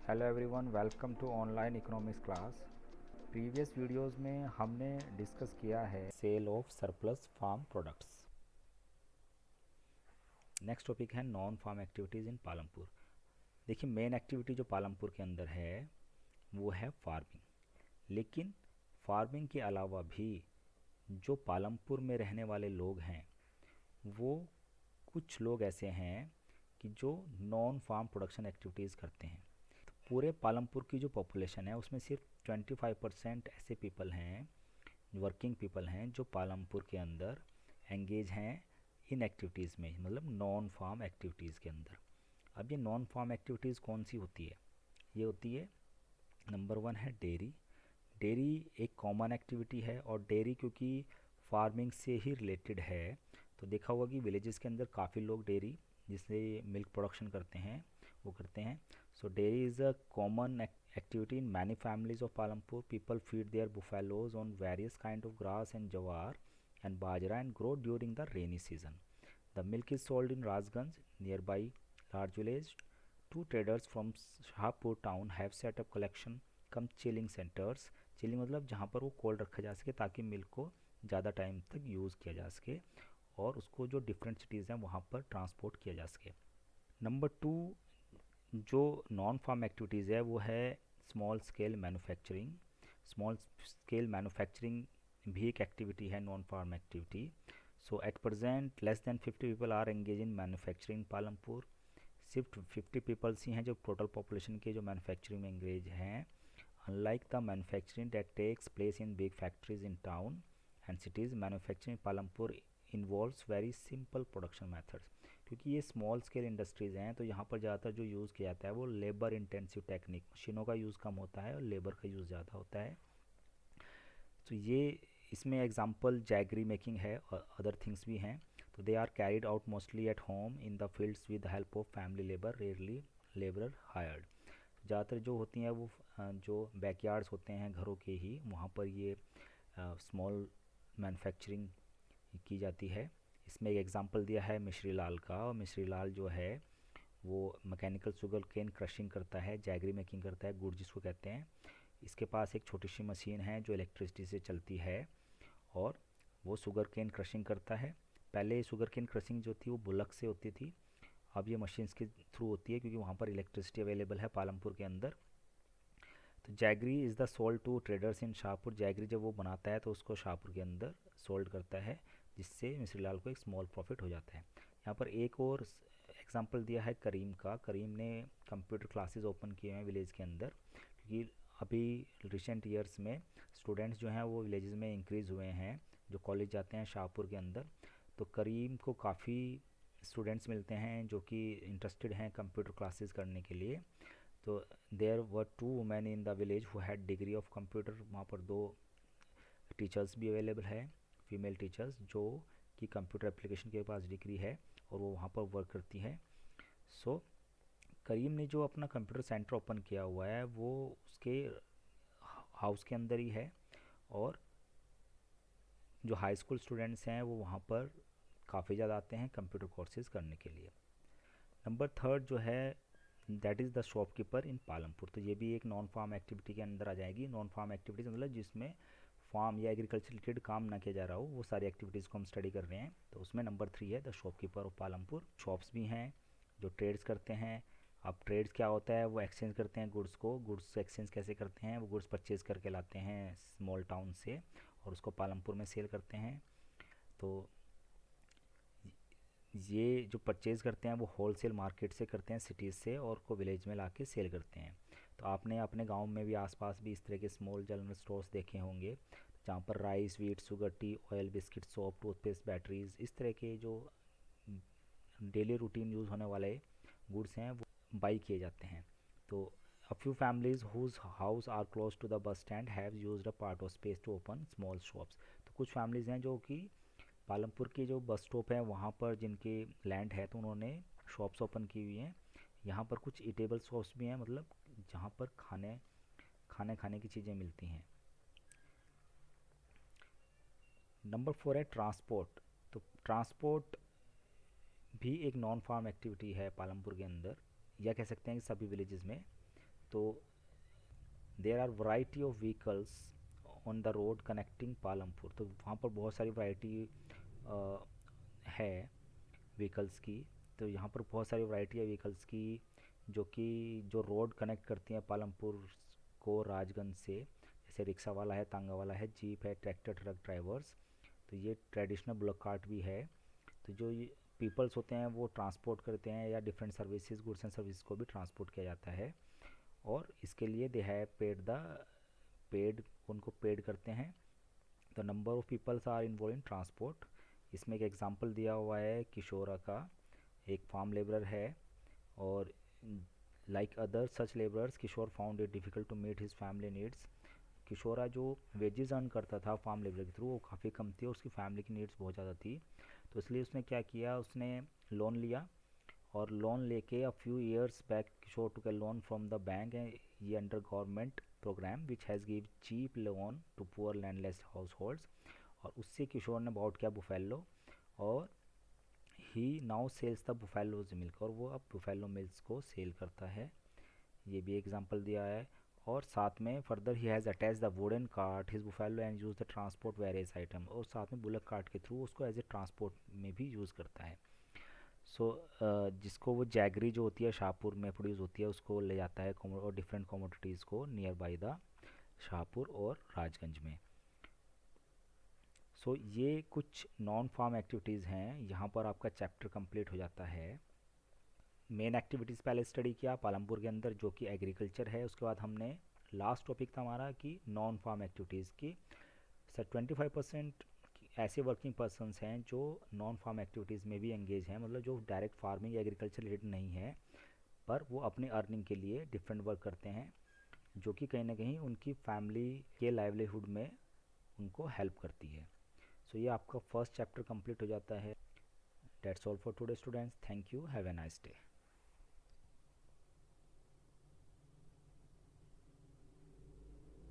Hello everyone, welcome to online economics class. Previous videos में हमने discuss किया है sale of surplus farm products. Next topic है non farm activities in Palampur. देखिए, main activity जो पालमपुर के अंदर है वो है फार्मिंग। लेकिन फार्मिंग के अलावा भी जो पालमपुर में रहने वाले लोग हैं वो कुछ लोग ऐसे हैं कि जो नॉन फार्म प्रोडक्शन एक्टिविटीज़ करते हैं। पूरे पालमपुर की जो पॉपुलेशन है उसमें सिर्फ 25% ऐसे पीपल हैं, वर्किंग पीपल हैं, जो पालमपुर के अंदर एंगेज हैं इन एक्टिविटीज़ में, मतलब नॉन फार्म एक्टिविटीज़ के अंदर। अब ये नॉन फार्म एक्टिविटीज़ कौन सी होती है? ये होती है, नंबर वन है डेयरी। डेयरी एक कॉमन एक्टिविटी है, और डेयरी क्योंकि फार्मिंग से ही रिलेटेड है तो देखा होगा कि विलेजेस के अंदर काफ़ी लोग डेयरी, जिससे मिल्क प्रोडक्शन करते हैं, वो करते हैं। So dairy is a common activity in many families of Palampur. People feed their buffaloes on various kind of grass and jawar and bajra and grow during the rainy season. The milk is sold in Rajganj, nearby large village. Two traders from Shahpur town have set up collection come chilling centres. Chilling मतलब जहाँ पर वो cold रखा जा सके ताकि milk को ज़्यादा टाइम तक यूज़ किया जा सके और उसको जो डिफरेंट सिटीज़ हैं वहाँ पर ट्रांसपोर्ट किया जा सके। नंबर टू जो नॉन फार्म एक्टिविटीज़ है वो है small scale manufacturing. Small scale manufacturing भी एक एक्टिविटी है, non farm activity. So at present less than 50 people are engage in manufacturing Palampur. सिर्फ 50 पीपल्स ही हैं जो टोटल पॉपुलेशन के जो मैन्युफैक्चरिंग में एंगेज हैं। Unlike the manufacturing that takes place in big factories in town and cities, manufacturing Palampur involves very simple production methods. क्योंकि ये small scale industries हैं तो यहाँ पर ज़्यादातर जो यूज़ किया जाता है वो लेबर इंटेंसिव टेक्निक, मशीनों का यूज़ कम होता है और लेबर का यूज़ ज़्यादा होता है। तो ये इसमें एग्जांपल जैगरी मेकिंग है और अदर थिंग्स भी हैं। तो they are carried out mostly at home in the fields with the help of family labour, rarely labour hired. ज़्यादातर जो होती हैं वो जो बैकयार्ड्स होते हैं घरों के ही, वहाँ पर ये स्मॉल मैन्युफैक्चरिंग की जाती है। इसमें एक एग्जांपल दिया है मिश्री लाल का, और मिश्री लाल जो है वो मैकेनिकल शुगर केन क्रशिंग करता है, जैगरी मेकिंग करता है, गुड़ जिसको कहते हैं। इसके पास एक छोटी सी मशीन है जो इलेक्ट्रिसिटी से चलती है और वो शुगर केन क्रशिंग करता है। पहले शुगर केन क्रशिंग जो थी वो बुलक से होती थी, अब ये मशीन्स के थ्रू होती है क्योंकि वहाँ पर इलेक्ट्रिसिटी अवेलेबल है पालमपुर के अंदर। तो jaggery is the sold to traders in Shahpur. Jaggery जब वो बनाता है तो उसको शाहपुर के अंदर सोल्ड करता है, जिससे मिश्री लाल को एक स्मॉल प्रॉफिट हो जाता है। यहाँ पर एक और एग्जांपल दिया है करीम का। करीम ने कंप्यूटर क्लासेस ओपन किए हैं विलेज के अंदर, क्योंकि अभी रिसेंट ईयर्स में स्टूडेंट्स जो हैं वो विलेजेस में इंक्रीज़ हुए हैं जो कॉलेज जाते हैं शाहपुर के अंदर। तो करीम को काफ़ी स्टूडेंट्स मिलते हैं जो कि इंटरेस्टेड हैं कंप्यूटर क्लासेस करने के लिए। तो there were two women in the village who had degree of computer. वहाँ पर दो टीचर्स भी अवेलेबल है, फीमेल टीचर्स, जो कि कंप्यूटर एप्लीकेशन के पास डिग्री है और वो वहाँ पर वर्क करती है। सो करीम ने जो अपना कंप्यूटर सेंटर ओपन किया हुआ है वो उसके हाउस के अंदर ही है, और जो हाई स्कूल स्टूडेंट्स हैं वो वहाँ पर काफ़ी ज़्यादा आते हैं कंप्यूटर कोर्सेज करने के लिए। नंबर थर्ड जो है दैट इज़ द शॉपकीपर इन पालमपुर। तो ये भी एक नॉन फार्म एक्टिविटी के अंदर आ जाएगी। नॉन फार्म एक्टिविटीज़ मतलब जिसमें फार्म या एग्रीकल्चर रिलेटेड काम ना किया जा रहा हो, वो सारी एक्टिविटीज़ को हम स्टडी कर रहे हैं। तो उसमें नंबर थ्री है the shopkeeper of Palampur. Shops भी हैं जो ट्रेड्स करते हैं। अब ट्रेड्स क्या होता है, वो एक्सचेंज करते हैं गुड्स को। गुड्स एक्सचेंज कैसे करते हैं, वो गुड्स परचेज करके लाते हैं स्मॉल टाउन से और उसको पालमपुर में सेल करते हैं। तो ये जो परचेज़ करते हैं वो होलसेल मार्केट से करते हैं, सिटीज़ से, और को विलेज में ला के सेल करते हैं। तो आपने अपने गांव में भी आसपास भी इस तरह के स्मॉल जनरल स्टोर्स देखे होंगे जहाँ पर rice, wheat, sugar, T, oil, biscuit, soap, toothpaste, batteries, इस तरह के जो डेली रूटीन यूज़ होने वाले गुड्स हैं वो बाई किए जाते हैं। तो a few families whose house are close to the bus stand have used a part of space to open small shops. तो कुछ फैमिलीज़ हैं जो कि पालमपुर की जो बस स्टॉप है वहाँ पर जिनके लैंड है तो उन्होंने शॉप्स ओपन की हुई हैं। यहाँ पर कुछ ईटेबल शॉप्स भी हैं, मतलब जहाँ पर खाने की चीज़ें मिलती हैं। नंबर फोर है ट्रांसपोर्ट। तो ट्रांसपोर्ट भी एक नॉन फार्म एक्टिविटी है पालमपुर के अंदर, या कह सकते हैं कि सभी विलेजेस में। तो there are variety of vehicles on the road connecting Palampur, तो वहाँ पर बहुत सारी वैरायटी है व्हीकल्स की। तो यहाँ पर बहुत सारी वैरायटी है व्हीकल्स की जो रोड कनेक्ट करती हैं पालमपुर को राजगंज से, जैसे रिक्शा वाला है, तांगा वाला है, जीप है, ट्रैक्टर, ट्रक ड्राइवर्स। तो ये ट्रेडिशनल बुलक कार्ट भी है। तो जो ये पीपल्स होते हैं वो ट्रांसपोर्ट करते हैं, या different services, goods and service को भी ट्रांसपोर्ट किया जाता है। और इसके लिए दे हैव पेड उनको पेड करते हैं। तो number of peoples are involve in transport. इसमें एक एग्जांपल दिया हुआ है किशोरा का, एक फार्म लेबरर है, और like other such labourers Kishore found it difficult to meet his family needs. किशोरा जो वेजेस अर्न करता था फार्म लेबर के थ्रू वो काफ़ी कम थी और उसकी फैमिली की नीड्स बहुत ज़्यादा थी। तो इसलिए उसने क्या किया, उसने लोन लिया, और लोन लेके a few years back Kishore took a loan from the bank, ये under government programme which has give cheap loan to poor landless households. और उससे किशोर ने बॉट किया बुफेलो, और he now sells the buffalo's milk, और वो अब buffalo milks को सेल करता है। ये भी एग्जांपल दिया है। और साथ में further he has attach the wooden cart his buffalo and use the transport various item, और साथ में बुलक कार्ट के थ्रू उसको एज ए ट्रांसपोर्ट में भी यूज़ करता है। सो जिसको वो जैगरी जो होती है शाहपुर में प्रोड्यूस होती है उसको ले जाता है और डिफरेंट कमोडिटीज़ को नियर बाई द शाहपुर और राजगंज में। सो ये कुछ नॉन फार्म एक्टिविटीज़ हैं। यहाँ पर आपका चैप्टर कंप्लीट हो जाता है। मेन एक्टिविटीज़ पहले स्टडी किया पालमपुर के अंदर जो कि एग्रीकल्चर है। उसके बाद हमने लास्ट टॉपिक था हमारा कि नॉन फार्म एक्टिविटीज़ की। सर 25% ऐसे वर्किंग पर्सनस हैं जो नॉन फार्म एक्टिविटीज़ में भी एंगेज हैं, मतलब जो डायरेक्ट फार्मिंग या एग्रीकल्चर रिलेटेड नहीं है, पर वो अपनी अर्निंग के लिए डिफरेंट वर्क करते हैं जो कि कहीं ना कहीं उनकी फैमिली के लाइवलीहुड में उनको हेल्प करती है। सो ये आपका फर्स्ट चैप्टर कंप्लीट हो जाता है। That's all for today students, thank you, have a nice day.